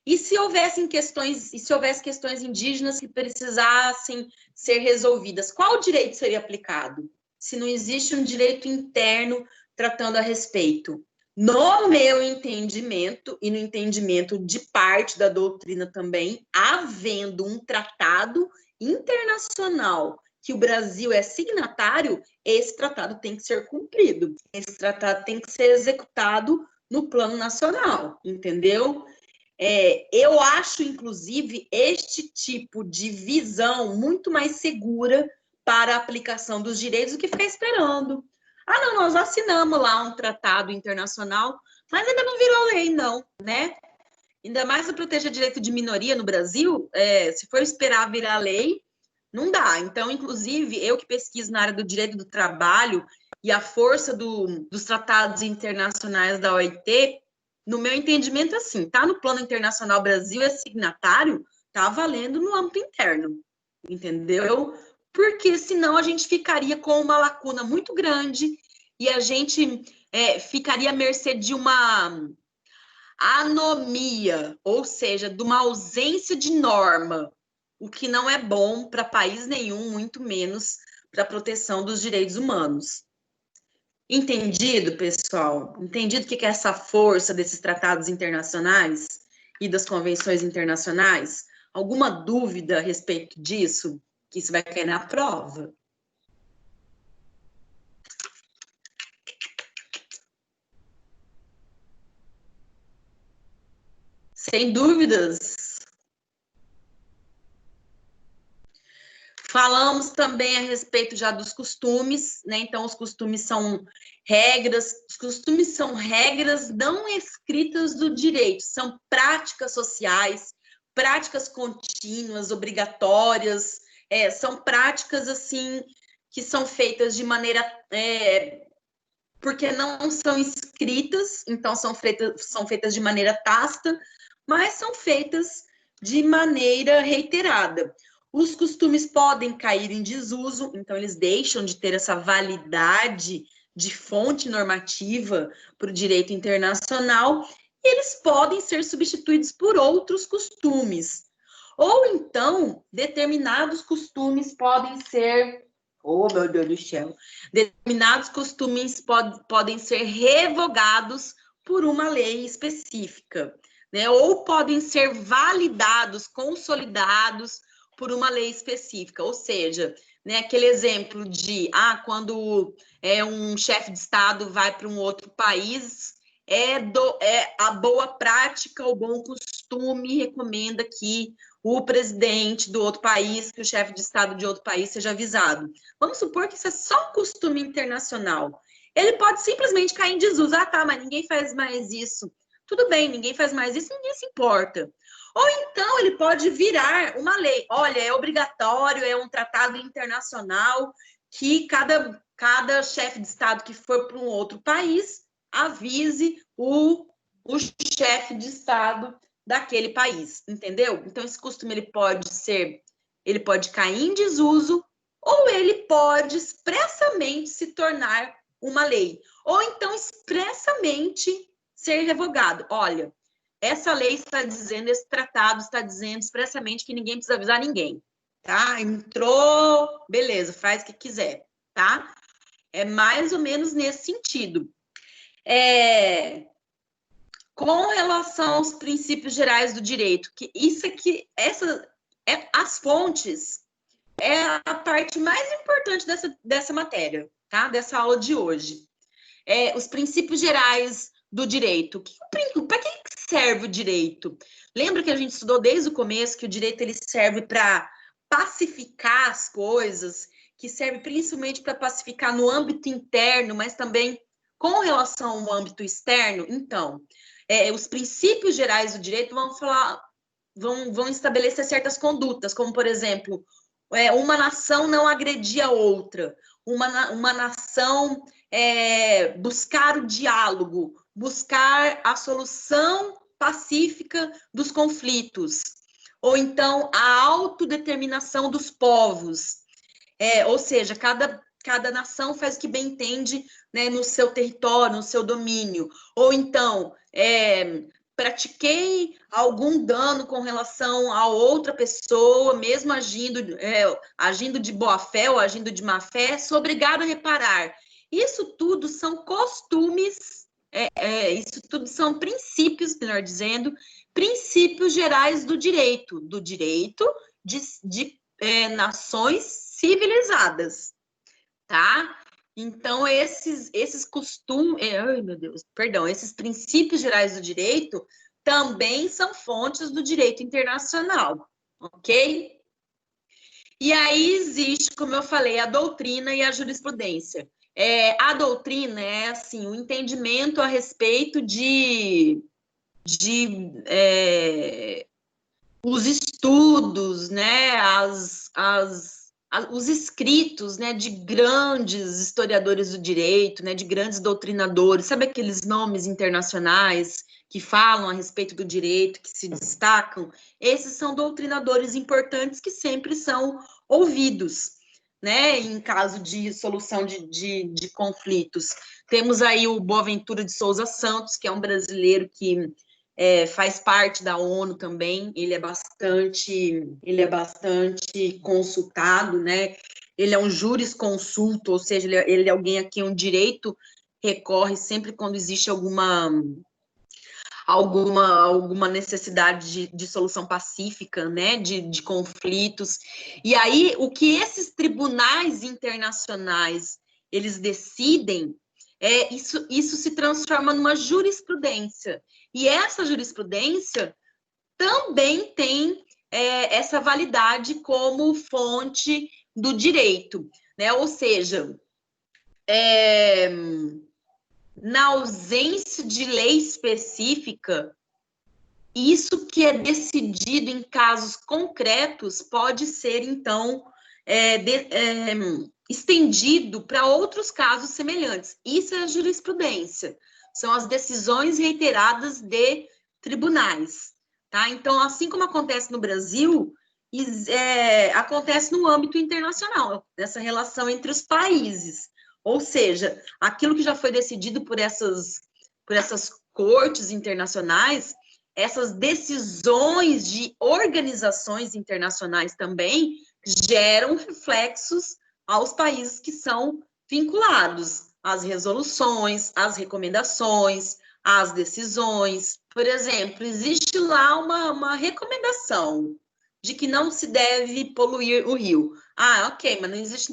E se houvesse questões indígenas que precisassem ser resolvidas, qual direito seria aplicado? Se não existe um direito interno tratando a respeito. No meu entendimento, e no entendimento de parte da doutrina também, havendo um tratado internacional que o Brasil é signatário, esse tratado tem que ser cumprido. Esse tratado tem que ser executado no plano nacional, entendeu? Eu acho, inclusive, este tipo de visão muito mais segura para a aplicação dos direitos do que ficar esperando. Ah, não, nós assinamos lá um tratado internacional, Mas ainda não virou lei, não, né? Ainda mais para proteger direito de minoria no Brasil, se for esperar virar lei, não dá. Então, inclusive, eu que pesquiso na área do direito do trabalho e a força dos tratados internacionais da OIT, no meu entendimento, assim, tá no plano internacional, o Brasil é signatário, tá valendo no âmbito interno, entendeu? Porque senão a gente ficaria com uma lacuna muito grande e a gente ficaria à mercê de uma anomia, ou seja, de uma ausência de norma, o que não é bom para país nenhum, muito menos para a proteção dos direitos humanos. Entendido, pessoal? Entendido o que é essa força desses tratados internacionais e das convenções internacionais? Alguma dúvida a respeito disso? Que isso vai cair na prova? Sem dúvidas. Falamos também a respeito já dos costumes, né? Então, os costumes são regras não escritas do direito, são práticas sociais, práticas contínuas, obrigatórias, são práticas, assim, que são feitas de maneira... porque não são escritas, então são feitas de maneira tácita, mas são feitas de maneira reiterada. Os costumes podem cair em desuso, então eles deixam de ter essa validade de fonte normativa para o direito internacional, e eles podem ser substituídos por outros costumes. Ou então, determinados costumes podem ser... Oh, meu Deus do céu! Determinados costumes podem ser revogados por uma lei específica, né? Ou podem ser validados, consolidados por uma lei específica. Ou seja, né, aquele exemplo de quando um chefe de Estado vai para um outro país, a boa prática, o bom costume recomenda que o presidente do outro país, que o chefe de Estado de outro país seja avisado. Vamos supor que isso é só um costume internacional. Ele pode simplesmente cair em desuso. Mas ninguém faz mais isso. Tudo bem, ninguém faz mais isso, ninguém se importa. Ou então ele pode virar uma lei. Olha, é obrigatório, é um tratado internacional que cada chefe de Estado que for para um outro país avise o chefe de Estado daquele país, entendeu? Então, esse costume ele pode cair em desuso, ou ele pode expressamente se tornar uma lei, ou então expressamente ser revogado. Olha, essa lei está dizendo, esse tratado está dizendo expressamente que ninguém precisa avisar ninguém, tá? Entrou, beleza, faz o que quiser, tá? É mais ou menos nesse sentido. Com relação aos princípios gerais do direito, que isso aqui, as fontes é a parte mais importante dessa matéria, tá? Dessa aula de hoje. Os princípios gerais do direito. Para que serve o direito? Lembra que a gente estudou desde o começo que o direito ele serve para pacificar as coisas, que serve principalmente para pacificar no âmbito interno, mas também com relação ao âmbito externo? Então, os princípios gerais do direito vão estabelecer certas condutas, como, por exemplo, uma nação não agredir a outra, uma nação buscar o diálogo, buscar a solução pacífica dos conflitos, ou então a autodeterminação dos povos, ou seja, cada nação faz o que bem entende, né, no seu território, no seu domínio, ou então pratiquei algum dano com relação a outra pessoa, mesmo agindo de boa fé ou agindo de má fé, sou obrigado a reparar. Isso tudo são costumes, isso tudo são princípios, melhor dizendo, princípios gerais do direito de nações civilizadas, tá? Então, esses costumes, esses princípios gerais do direito também são fontes do direito internacional, ok? E aí existe, como eu falei, a doutrina e a jurisprudência. A doutrina é assim, o entendimento a respeito de os estudos, né, os escritos, né, de grandes historiadores do direito, né, de grandes doutrinadores, sabe aqueles nomes internacionais que falam a respeito do direito, que se destacam? Esses são doutrinadores importantes que sempre são ouvidos, né, em caso de solução de conflitos. Temos aí o Boaventura de Souza Santos, que é um brasileiro que faz parte da ONU também, ele é bastante consultado, né? Ele é um jurisconsulto, ou seja, ele é alguém a quem o direito recorre sempre quando existe alguma necessidade de solução pacífica, né, de conflitos. E aí, o que esses tribunais internacionais, eles decidem, isso se transforma numa jurisprudência. E essa jurisprudência também tem essa validade como fonte do direito, né? Ou seja, na ausência de lei específica, isso que é decidido em casos concretos pode ser, então, estendido para outros casos semelhantes. Isso é a jurisprudência. São as decisões reiteradas de tribunais. Tá? Então, assim como acontece no Brasil, acontece no âmbito internacional, nessa relação entre os países. Ou seja, aquilo que já foi decidido por essas cortes internacionais, essas decisões de organizações internacionais também geram reflexos aos países que são vinculados às resoluções, às recomendações, às decisões. Por exemplo, existe lá uma recomendação de que não se deve poluir o rio. Ok, mas não existe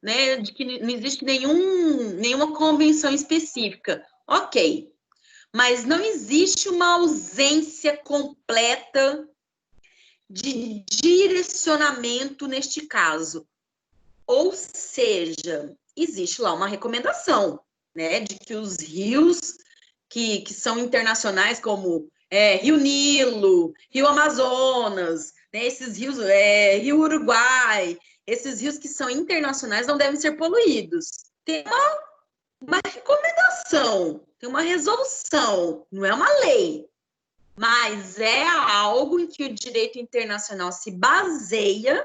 né, de que não existe nenhuma convenção específica. Ok, mas não existe uma ausência completa de direcionamento neste caso. Ou seja, existe lá uma recomendação, né, de que os rios que são internacionais, como Rio Nilo, Rio Amazonas, né, esses rios, Rio Uruguai, esses rios que são internacionais não devem ser poluídos. Tem uma recomendação, tem uma resolução, não é uma lei, mas é algo em que o direito internacional se baseia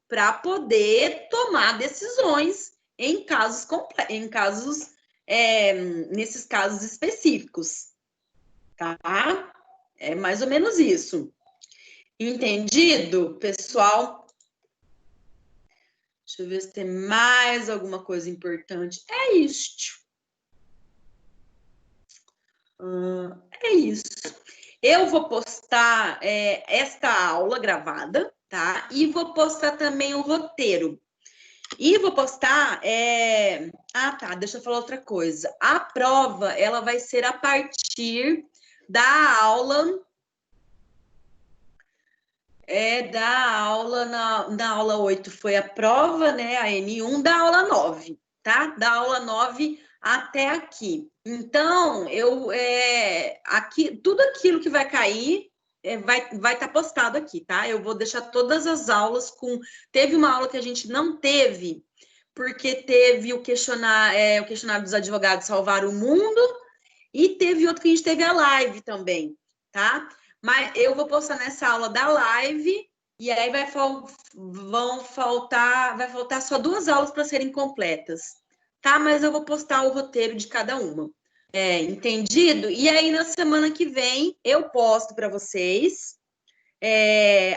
para poder tomar decisões nesses casos específicos, tá? É mais ou menos isso. Entendido, pessoal? Deixa eu ver se tem mais alguma coisa importante. É isto. É isso. Eu vou postar esta aula gravada, tá? E vou postar também o roteiro. E vou postar... deixa eu falar outra coisa. A prova, ela vai ser a partir da aula... na aula 8 foi a prova, né? A N1 da aula 9, tá? Da aula 9 até aqui. Então, tudo aquilo que vai cair vai estar postado aqui, tá? Eu vou deixar todas as aulas com... Teve uma aula que a gente não teve, porque teve o questionário dos advogados salvar o mundo, e teve outro que a gente teve a live também, tá? Mas eu vou postar nessa aula da live, e aí vai faltar só 2 aulas para serem completas, tá? Mas eu vou postar o roteiro de cada uma. Entendido? E aí, na semana que vem, eu posto para vocês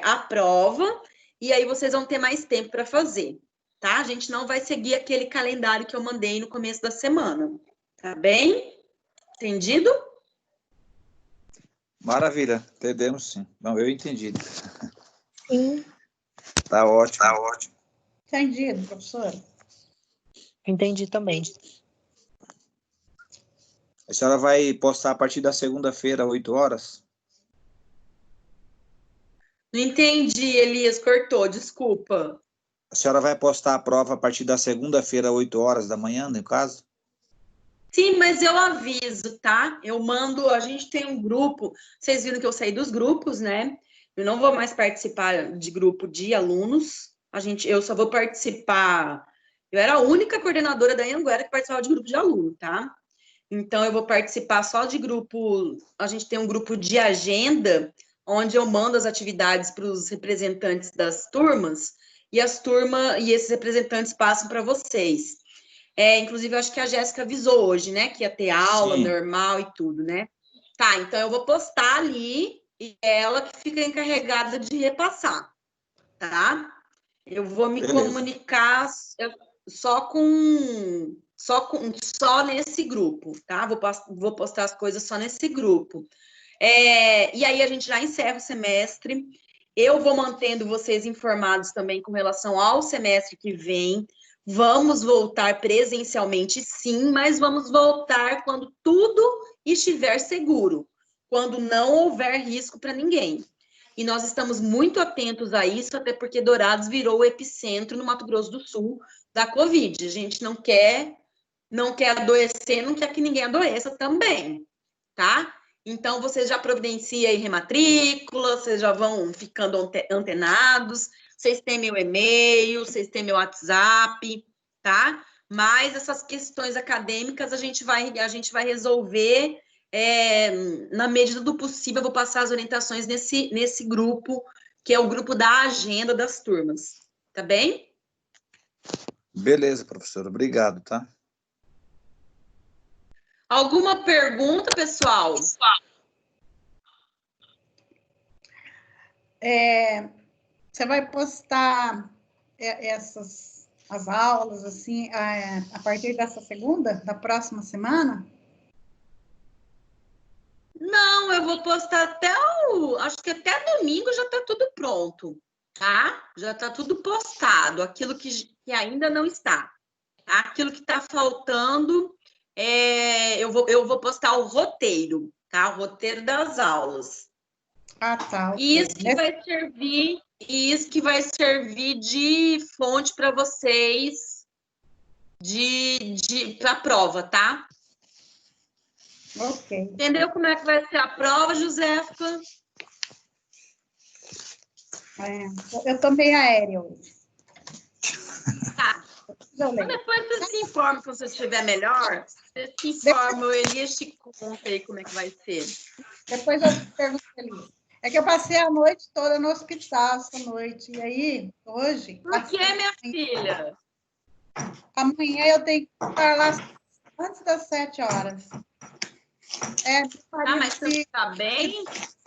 a prova, e aí vocês vão ter mais tempo para fazer, tá? A gente não vai seguir aquele calendário que eu mandei no começo da semana, tá bem? Entendido? Maravilha, entendemos sim. Não, eu entendi. Sim. Tá ótimo. Tá ótimo. Entendido, professora? Entendi também. A senhora vai postar a partir da segunda-feira, 8 horas? Não entendi, Elias, cortou, desculpa. A senhora vai postar a prova a partir da segunda-feira, 8 horas da manhã, no caso? Sim, mas eu aviso, tá? Eu mando, a gente tem um grupo, vocês viram que eu saí dos grupos, né? Eu não vou mais participar de grupo de alunos. Eu só vou participar. Eu era a única coordenadora da Anhanguera que participava de grupo de aluno, tá? Então eu vou participar só de grupo. A gente tem um grupo de agenda, onde eu mando as atividades para os representantes das turmas, e esses representantes passam para vocês. Inclusive, eu acho que a Jéssica avisou hoje, né? Que ia ter aula Sim. normal e tudo, né? Tá, então eu vou postar ali e ela que fica encarregada de repassar, tá? Eu vou me comunicar só nesse grupo, tá? Vou postar as coisas só nesse grupo. E aí a gente já encerra o semestre. Eu vou mantendo vocês informados também com relação ao semestre que vem. Vamos voltar presencialmente, sim, mas vamos voltar quando tudo estiver seguro, quando não houver risco para ninguém. E nós estamos muito atentos a isso, até porque Dourados virou o epicentro no Mato Grosso do Sul da Covid. A gente não quer adoecer, não quer que ninguém adoeça também, tá? Então, vocês já providenciam aí rematrícula, vocês já vão ficando antenados, vocês têm meu e-mail, vocês têm meu WhatsApp, tá? Mas essas questões acadêmicas a gente vai resolver na medida do possível. Eu vou passar as orientações nesse grupo, que é o grupo da agenda das turmas, tá bem? Beleza, professora. Obrigado, tá? Alguma pergunta, pessoal? Você vai postar as aulas assim a partir dessa segunda, da próxima semana? Não, eu vou postar acho que até domingo já está tudo pronto, tá? Já está tudo postado, aquilo que ainda não está. Tá? Aquilo que está faltando, eu vou postar o roteiro, tá? O roteiro das aulas. Ah, tá. Okay. E isso que vai servir de fonte para vocês para a prova, tá? Ok. Entendeu como é que vai ser a prova, Josefa? Eu tô meio aérea hoje. Tá. Então, depois você se informa, quando você estiver melhor, você se informa, o Elias te conta aí como é que vai ser. Depois eu pergunto para ele. É que eu passei a noite toda no hospital essa noite. E aí, hoje... Por que, minha filha? Amanhã eu tenho que estar lá antes das 7 horas. Mas você está bem?